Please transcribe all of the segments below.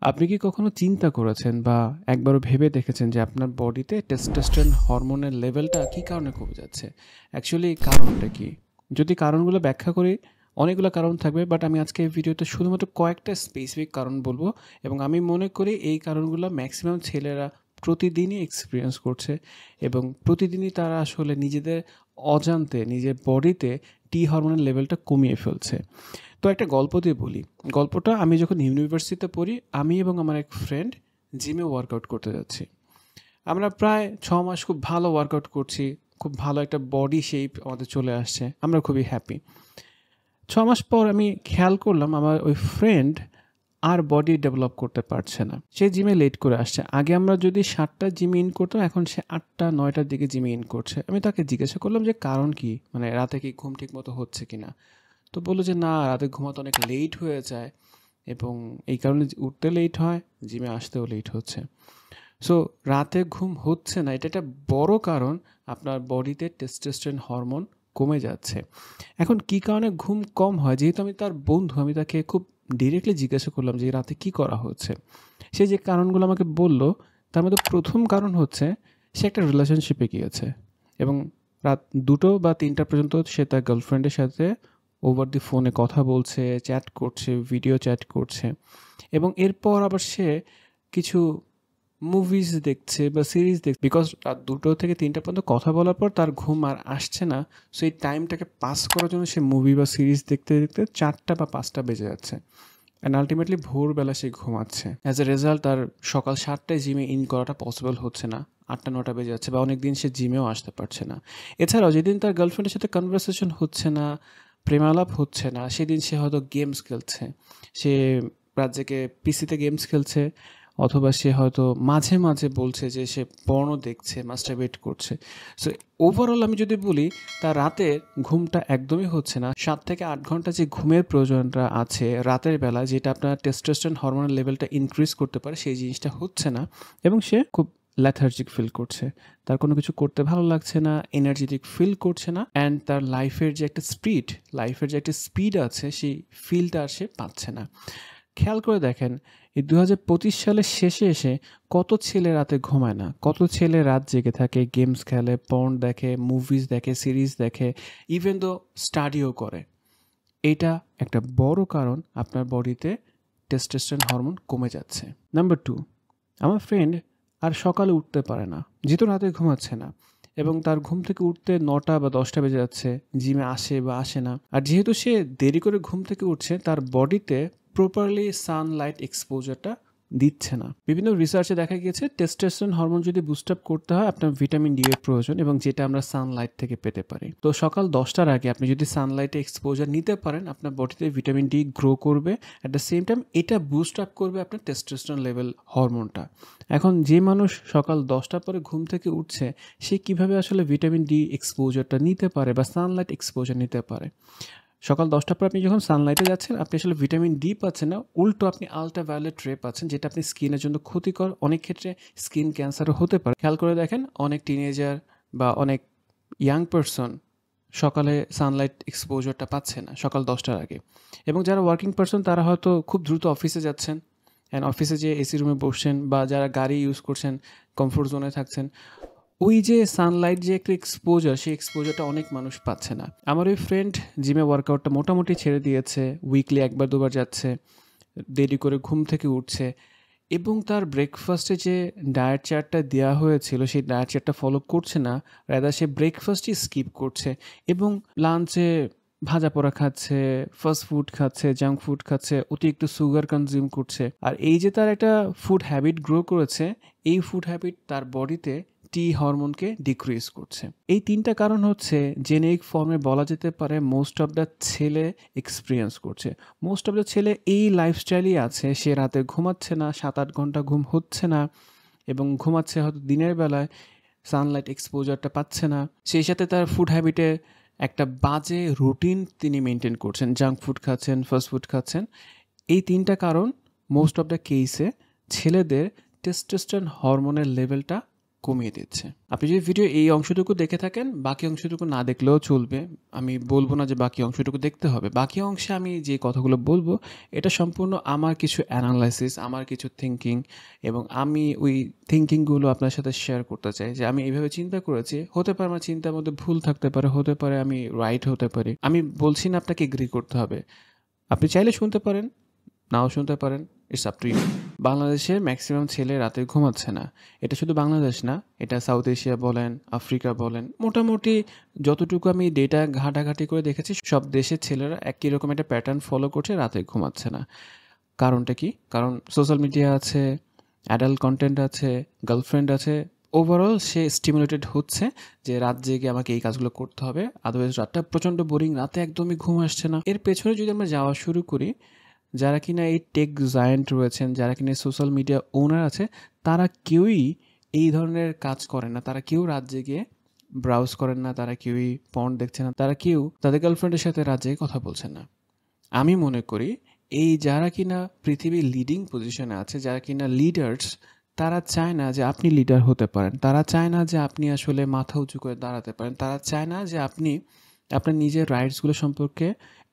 আপনি কি কখনো চিন্তা করেছেন বা একবারও ভেবে দেখেছেন যে আপনার বডিতে টেস্টোস্টেরন হরমোনের লেভেলটা কী কারণে কমে যাচ্ছে? অ্যাকচুয়ালি কারণটা কী? যদি কারণগুলো ব্যাখ্যা করি, অনেকগুলো কারণ থাকবে, বাট আমি আজকে এই ভিডিওতে শুধুমাত্র কয়েকটা স্পেসিফিক কারণ বলবো এবং আমি মনে করি এই কারণগুলো ম্যাক্সিমাম ছেলেরা প্রতিদিনই এক্সপিরিয়েন্স করছে এবং প্রতিদিনই তারা আসলে নিজেদের অজান্তে নিজের বডিতে টি হরমোনের লেভেলটা কমিয়ে ফেলছে। তো একটা গল্প দিয়ে বলি। গল্পটা আমি যখন ইউনিভার্সিটিতে পড়ি, আমি এবং আমার এক ফ্রেন্ড জিমে ওয়ার্কআউট করতে যাচ্ছি। আমরা প্রায় ৬ মাস খুব ভালো ওয়ার্কআউট করছি। খুব ভালো একটা বডি শেপ আমাদের চলে আসছে। আমরা খুবই হ্যাপি। ৬ মাস পর আমি খেয়াল করলাম আমার ওই ফ্রেন্ড আর বডি ডেভেলপ করতে পারছে না। সে জিমে লেট করে আসছে। আগে আমরা যদি ৭টায় জিমে ইন করতাম, এখন সে ৮টা-৯টার দিকে জিমে ইন করছে। আমি তাকে জিজ্ঞাসা করলাম যে কারণ কি? মানে রাতে কি ঘুম ঠিকমতো হচ্ছে কিনা? তো বলল যে না, রাতে ঘুমাতে অনেক লেট হয়ে যায় এবং এই কারণে উঠতে লেট হয়, জিমে আসতেও লেট হচ্ছে। সো রাতে ঘুম হচ্ছে না, এটা একটা বড় কারণ আপনার বডিতে টেস্টোস্টেরন হরমোন কমে যাচ্ছে। এখন কী কারণে ঘুম কম হয়? যেহেতু আমি তার বন্ধু, আমি তাকে খুব ডিরেক্টলি জিজ্ঞাসা করলাম যে রাতে কী করা হচ্ছে? সে যে কারণগুলো আমাকে বলল, তার মধ্যে প্রথম কারণ হচ্ছে সে একটা রিলেশনশিপে গিয়েছে এবং রাত ২টো বা ৩টা পর্যন্ত সে তার গার্লফ্রেন্ডের সাথে ওভার দি ফোনে কথা বলছে, চ্যাট করছে, ভিডিও চ্যাট করছে এবং এরপর আবার সে কিছু মুভিজ দেখছে বা সিরিজ দেখছে। বিকজ রাত ২টো থেকে ৩টা পর্যন্ত কথা বলার পর তার ঘুম আর আসছে না। সো এই টাইমটাকে পাস করার জন্য সে মুভি বা সিরিজ দেখতে দেখতে ৪টা বা ৫টা বেজে যাচ্ছে অ্যান্ড আলটিমেটলি ভোরবেলা সে ঘুমাচ্ছে। অ্যাজ এ রেজাল্ট তার সকাল ৭টায় জিমে ইন করাটা পসিবল হচ্ছে না, ৮টা-৯টা বেজে যাচ্ছে বা অনেক দিন সে জিমেও আসতে পারছে না। এছাড়াও যেদিন তার গার্লফ্রেন্ডের সাথে কনভারসেশন হচ্ছে না, প্রেমালাপ হচ্ছে না, সেদিন সে হয়তো গেমস খেলছে। সে রাত জেগে পিসিতে গেমস খেলছে, অথবা সে হয়তো মাঝে মাঝে বলছে যে সে পর্ন দেখছে, মাস্টারবেট করছে। সো ওভারঅল আমি যদি বলি, তার রাতের ঘুমটা একদমই হচ্ছে না। ৭ থেকে ৮ ঘন্টা যে ঘুমের প্রয়োজনটা আছে রাতের বেলা, যেটা আপনার টেস্টোস্টেরন হরমোনের লেভেলটা ইনক্রিজ করতে পারে, সেই জিনিসটা হচ্ছে না এবং সে খুব ল্যাথার্জিক ফিল করছে। তার কোনো কিছু করতে ভালো লাগছে না, এনার্জেটিক ফিল করছে না অ্যান্ড তার লাইফের যে একটা স্পিড আছে, সেই ফিলটা আর সে পাচ্ছে না। খেয়াল করে দেখেন, এই ২০২৫ সালের শেষে এসে কত ছেলে রাতে ঘুমায় না, কত ছেলে রাত জেগে থাকে, গেমস খেলে, পর্ন দেখে, মুভিজ দেখে, সিরিজ দেখে, ইভেন দো স্টাডিও করে। এটা একটা বড় কারণ আপনার বডিতে টেস্টোস্টেরন হরমোন কমে যাচ্ছে। নাম্বার 2, আমার ফ্রেন্ড আর সকালে উঠতে পারে না, যেহেতু রাতে ঘুমাচ্ছে না এবং তার ঘুম থেকে উঠতে ৯টা বা ১০টা বেজে যাচ্ছে, জিমে আসে বা আসে না। আর যেহেতু সে দেরি করে ঘুম থেকে উঠছে, তার বডিতে প্রপারলি সানলাইট এক্সপোজারটা দিচ্ছে না। বিভিন্ন রিসার্চে দেখা গিয়েছে টেস্টোস্টেরন হরমোন যদি বুস্ট আপ করতে হয়, আপনার ভিটামিন ডি এর প্রয়োজন এবং যেটা আমরা সানলাইট থেকে পেতে পারি। তো সকাল 10টার আগে আপনি যদি সানলাইটে এক্সপোজার নিতে পারেন, আপনার বডিতে ভিটামিন ডি গ্রো করবে। অ্যাট দ্য সেম টাইম এটা বুস্ট আপ করবে আপনার টেস্টোস্টেরন লেভেল হরমোনটা। এখন যে মানুষ সকাল 10টার পরে ঘুম থেকে উঠছে, সে কিভাবে আসলে ভিটামিন ডি এক্সপোজারটা নিতে পারে বা সানলাইট এক্সপোজার নিতে পারে? সকাল 10টার পর আপনি যখন সানলাইটে যাচ্ছেন, আপনি আসলে ভিটামিন ডি পাচ্ছেন না, উল্টো আপনি আল্ট্রাভায়োলেট রে পাচ্ছেন, যেটা আপনি স্কিনের জন্য ক্ষতিকর। অনেক ক্ষেত্রে স্কিন ক্যান্সারও হতে পারে। খেয়াল করে দেখেন, অনেক টিনেজার বা অনেক ইয়াং পারসন সকালে সানলাইট এক্সপোজারটা পাচ্ছে না সকাল 10টার আগে। এবং যারা ওয়ার্কিং পারসন, তারা হয়তো খুব দ্রুত অফিসে যাচ্ছেন অ্যান্ড অফিসে যেয়ে এসি রুমে বসছেন, বা যারা গাড়ি ইউজ করছেন, কমফোর্ট জোনে থাকছেন, ওই যে সানলাইট যে একটা এক্সপোজার, সেই এক্সপোজারটা অনেক মানুষ পাচ্ছে না। আমার ওই ফ্রেন্ড জিমে ওয়ার্কআউটটা মোটামুটি ছেড়ে দিয়েছে, উইকলি ১-২ বার যাচ্ছে, দেরি করে ঘুম থেকে উঠছে এবং তার ব্রেকফাস্টে যে ডায়েট চার্টটা দেওয়া হয়েছিল, সেই ডায়েট চার্টটা ফলো করছে না। রাদার সে ব্রেকফাস্টই স্কিপ করছে এবং লাঞ্চে ভাজা পোড়া খাচ্ছে, ফাস্ট ফুড খাচ্ছে, জাঙ্ক ফুড খাচ্ছে, অতিরিক্ত সুগার কনজিউম করছে। আর এই যে তার একটা ফুড হ্যাবিট গ্রো করেছে, এই ফুড হ্যাবিট তার বডিতে টি হরমোনকে ডিক্রিজ করছে। এই ৩টা কারণ হচ্ছে জেনেটিক ফর্মে বলা যেতে পারে মোস্ট অফ দ্য ছেলে এক্সপিরিয়েন্স করছে। মোস্ট অফ দ্য ছেলে এই লাইফস্টাইলই আছে। সে রাতে ঘুমাচ্ছে না, ৭-৮ ঘন্টা ঘুম হচ্ছে না এবং ঘুমাচ্ছে হয়তো দিনের বেলায়, সানলাইট এক্সপোজারটা পাচ্ছে না। সেই সাথে তার ফুড হ্যাবিটে একটা বাজে রুটিন তিনি মেনটেন করছেন, জাঙ্ক ফুড খাচ্ছেন, ফাস্ট ফুড খাচ্ছেন। এই ৩টা কারণ মোস্ট অফ দ্য কেসে ছেলেদের টেস্টোস্টেরন হরমোনের লেভেলটা কমিয়ে দিচ্ছে। আপনি যদি ভিডিও এই অংশটুকু দেখে থাকেন, বাকি অংশটুকু না দেখলেও চলবে। আমি বলব না যে বাকি অংশটুকু দেখতে হবে। বাকি অংশে আমি যে কথাগুলো বলব, এটা সম্পূর্ণ আমার কিছু অ্যানালাইসিস, আমার কিছু থিংকিং, এবং আমি ওই থিংকিংগুলো আপনার সাথে শেয়ার করতে চাই যে আমি এভাবে চিন্তা করেছি। হতে পারে আমার চিন্তার মধ্যে ভুল থাকতে পারে, হতে পারে আমি রাইট হতে পারি। আমি বলছি না আপনাকে এগ্রি করতে হবে। আপনি চাইলে শুনতে পারেন, নাও শুনতে পারেন, ইটস আপ টু ইউ। বাংলাদেশের ম্যাক্সিমাম ছেলে রাতে ঘুমাচ্ছে না। এটা শুধু বাংলাদেশ না, এটা সাউথ এশিয়া বলেন, আফ্রিকা বলেন, মোটামুটি যতটুকু আমি ডেটা ঘাটাঘাটি করে দেখেছি, সব দেশের ছেলেরা একই রকম একটা প্যাটার্ন ফলো করছে, রাতে ঘুমাচ্ছে না। কারণটা কি? কারণ সোশ্যাল মিডিয়া আছে, অ্যাডাল্ট কন্টেন্ট আছে, গার্লফ্রেন্ড আছে। ওভারঅল সে স্টিমুলেটেড হচ্ছে যে রাত জেগে আমাকে এই কাজগুলো করতে হবে, আদারওয়াইজ রাতটা প্রচণ্ড বোরিং, রাতে একদমই ঘুম আসছে না। এর পেছনে যদি আমরা যাওয়া শুরু করি, যারা কিনা এই টেক জায়ান্ট রয়েছেন, যারা কিনা সোশ্যাল মিডিয়া ওনার আছে, তারা কেউই এই ধরনের কাজ করেন না। তারা কেউ রাত জেগে ব্রাউজ করেন না, তারা কেউই পর্ন দেখছে না, তারা কেউ তাদের গার্লফ্রেন্ডের সাথে রাত জেগে কথা বলছেন না। আমি মনে করি এই যারা কিনা পৃথিবীর লিডিং পজিশনে আছে, যারা কিনা লিডার্স, তারা চায় না যে আপনি লিডার হতে পারেন। তারা চায় না যে আপনি আসলে মাথা উঁচু করে দাঁড়াতে পারেন। তারা চায় না যে আপনি আপনার নিজের রাইটসগুলো সম্পর্কে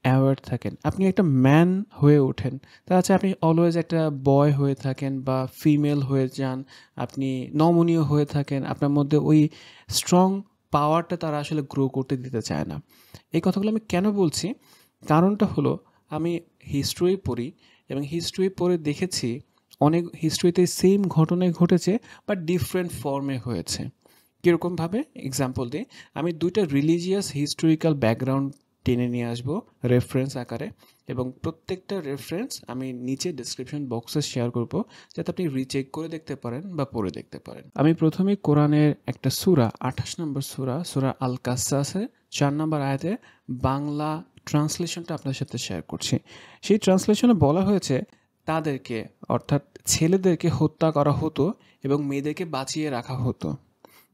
অ্যাওয়ার থাকেন, আপনি একটা ম্যান হয়ে ওঠেন। তারা চায় আপনি অলওয়েজ একটা বয় হয়ে থাকেন বা ফিমেল হয়ে যান, আপনি নমনীয় হয়ে থাকেন। আপনার মধ্যে ওই স্ট্রং পাওয়ারটা তারা আসলে গ্রো করতে দিতে চায় না। এই কথাগুলো আমি কেন বলছি? কারণটা হলো, আমি হিস্ট্রি পড়ি এবং হিস্ট্রি পড়ে দেখেছি অনেক হিস্ট্রিতে সেম ঘটনাই ঘটেছে, বাট ডিফারেন্ট ফর্মে হয়েছে। কীরকমভাবে? এক্সাম্পল দিই, আমি দুইটা রিলিজিয়াস হিস্টোরিক্যাল ব্যাকগ্রাউন্ড টেনে নিয়ে আসবো রেফারেন্স আকারে, এবং প্রত্যেকটা রেফারেন্স আমি নিচে ডিসক্রিপশন বক্সে শেয়ার করব, যাতে আপনি রিচেক করে দেখতে পারেন বা পড়ে দেখতে পারেন। আমি প্রথমে কোরআনের একটা সূরা, 28 নম্বর সূরা, সূরা আল কাসাসে 4 নম্বর আয়াতে বাংলা ট্রান্সলেশনটা আপনার সাথে শেয়ার করছি। সেই ট্রান্সলেশনে বলা হয়েছে, তাদেরকে অর্থাৎ ছেলেদেরকে হত্যা করা হতো এবং মেয়েদেরকে বাঁচিয়ে রাখা হতো।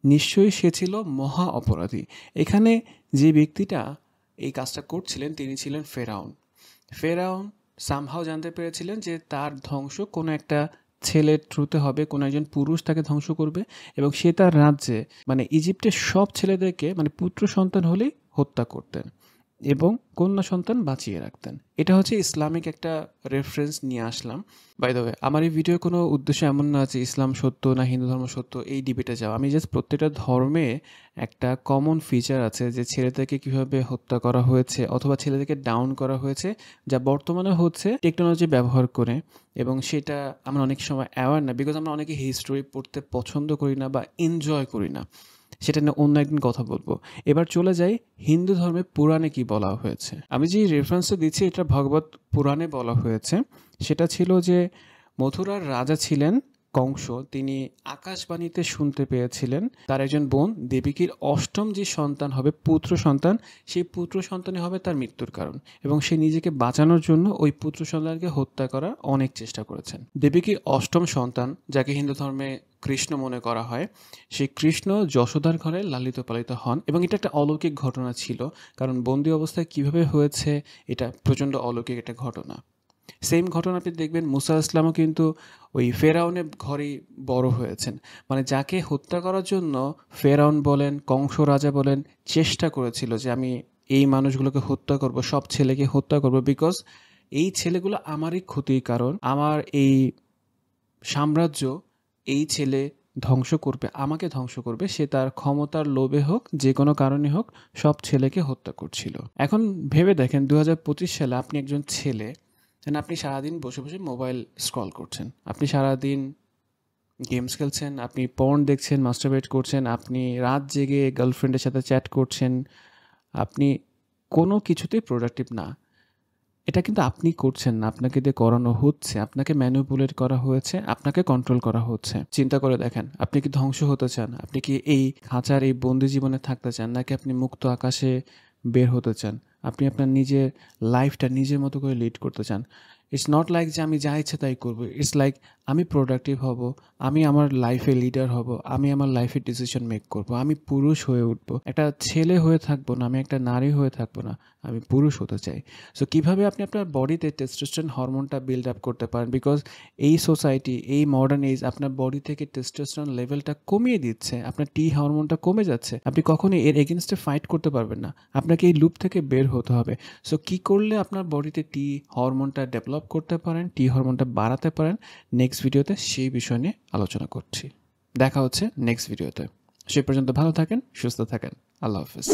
নিশ্চয়ই সে ছিল মহা অপরাধী। এখানে যে ব্যক্তিটা এই কাজটা করছিলেন তিনি ছিলেন ফেরাউন। ফেরাউন সামহাও জানতে পেরেছিলেন যে তার ধ্বংস কোনো একটা ছেলের থ্রুতে হবে, কোনো একজন পুরুষ তাকে ধ্বংস করবে, এবং সে তার রাজ্যে মানে ইজিপ্টের সব ছেলেদেরকে মানে পুত্র সন্তান হলেই হত্যা করতেন এবং কন্যা সন্তান বাঁচিয়ে রাখতেন। এটা হচ্ছে ইসলামিক একটা রেফারেন্স নিয়ে আসলাম। বাই দ্য ওয়ে, আমার এই ভিডিওর কোনো উদ্দেশ্য এমন না যে ইসলাম সত্য না হিন্দু ধর্ম সত্য এই ডিবেটে যাওয়া। আমি জাস্ট প্রত্যেকটা ধর্মে একটা কমন ফিচার আছে যে ছেলেদেরকে কীভাবে হত্যা করা হয়েছে অথবা ছেলেদেরকে ডাউন করা হয়েছে, যা বর্তমানে হচ্ছে টেকনোলজি ব্যবহার করে, এবং সেটা আমরা অনেক সময় অ্যাওয়ার না, বিকজ আমরা অনেকে হিস্ট্রি পড়তে পছন্দ করি না বা এনজয় করি না। সেটা নিয়ে অন্য একদিন কথা বলবো। এবার চলে যাই হিন্দু ধর্মে পুরাণে কি বলা হয়েছে। আমি যে রেফারেন্সটা দিচ্ছি এটা ভগবত পুরাণে বলা হয়েছে। সেটা ছিল যে মথুরার রাজা ছিলেন কংস। তিনি আকাশবাণীতে শুনতে পেয়েছিলেন তার একজন বোন দেবকীর অষ্টম যে সন্তান হবে, পুত্র সন্তান, সেই পুত্র সন্তানই হবে তার মৃত্যুর কারণ, এবং সে নিজেকে বাঁচানোর জন্য ওই পুত্র সন্তানকে হত্যা করার অনেক চেষ্টা করেছেন। দেবকীর অষ্টম সন্তান, যাকে হিন্দু ধর্মে কৃষ্ণ মনে করা হয়, সেই কৃষ্ণ যশোদার ঘরে লালিত পালিত হন, এবং এটা একটা অলৌকিক ঘটনা ছিল, কারণ বন্দি অবস্থায় কিভাবে হয়েছে এটা প্রচণ্ড অলৌকিক একটা ঘটনা। সেম ঘটনা আপনি দেখবেন মুসা ইসলামও কিন্তু ওই ফেরাউনের ঘরেই বড় হয়েছেন। মানে যাকে হত্যা করার জন্য ফেরাউন বলেন, কংস রাজা বলেন, চেষ্টা করেছিল যে আমি এই মানুষগুলোকে হত্যা করব, সব ছেলেকে হত্যা করব, বিকজ এই ছেলেগুলো আমারই ক্ষতির কারণ, আমার এই সাম্রাজ্য এই ছেলে ধ্বংস করবে, আমাকে ধ্বংস করবে। সে তার ক্ষমতার লোভে হোক, যে কোনো কারণে হোক, সব ছেলেকে হত্যা করছিল। এখন ভেবে দেখেন 2025 সালে আপনি একজন ছেলে, আপনি সারাদিন বসে বসে মোবাইল স্ক্রল করছেন, আপনি সারাদিন গেমস খেলছেন, আপনি পর্ন দেখছেন, মাস্টারবেট করছেন, আপনি রাত জেগে গার্লফ্রেন্ডের সাথে চ্যাট করছেন, আপনি কোনো কিছুতেই প্রোডাক্টিভ না। এটা কিন্তু আপনি করছেন না, আপনাকে দিয়ে করানো হচ্ছে, আপনাকে ম্যানিপুলেট করা হয়েছে, আপনাকে কন্ট্রোল করা হচ্ছে। চিন্তা করে দেখেন, আপনি কি ধ্বংস হতে চান? আপনি কি এই খাঁচার এই বন্দি জীবনে থাকতে চান, নাকি আপনি মুক্ত আকাশে বের হতে চান? আপনি আপনার নিজের লাইফটা নিজের মতো করে লিড করতে চান। ইটস নট লাইক যে আমি যা ইচ্ছে তাই করবো। ইটস লাইক আমি প্রোডাক্টিভ হব, আমি আমার লাইফে লিডার হব, আমি আমার লাইফে ডিসিশন মেক করব, আমি পুরুষ হয়ে উঠব, একটা ছেলে হয়ে থাকবো না, আমি একটা নারী হয়ে থাকবো না, আমি পুরুষ হতে চাই। সো কিভাবে আপনি আপনার বডিতে টেস্টোস্টেরন হরমোনটা বিল্ড আপ করতে পারেন, বিকজ এই সোসাইটি, এই মডার্ন এজ আপনার বডি থেকে টেস্টোস্টেরন লেভেলটা কমিয়ে দিচ্ছে, আপনার টি হরমোনটা কমে যাচ্ছে, আপনি কখনোই এর এগেনস্টে ফাইট করতে পারবেন না, আপনাকে এই লুপ থেকে বের হতে হবে। সো কী করলে আপনার বডিতে টি হরমোনটা ডেভেলপ করতে পারেন, টি হরমোনটা বাড়াতে পারেন, নেক্সট ভিডিওতে সেই বিষয় নিয়ে আলোচনা করছি। দেখা হচ্ছে নেক্সট ভিডিওতে। সে পর্যন্ত ভালো থাকেন, সুস্থ থাকেন। আল্লাহ হাফেজ।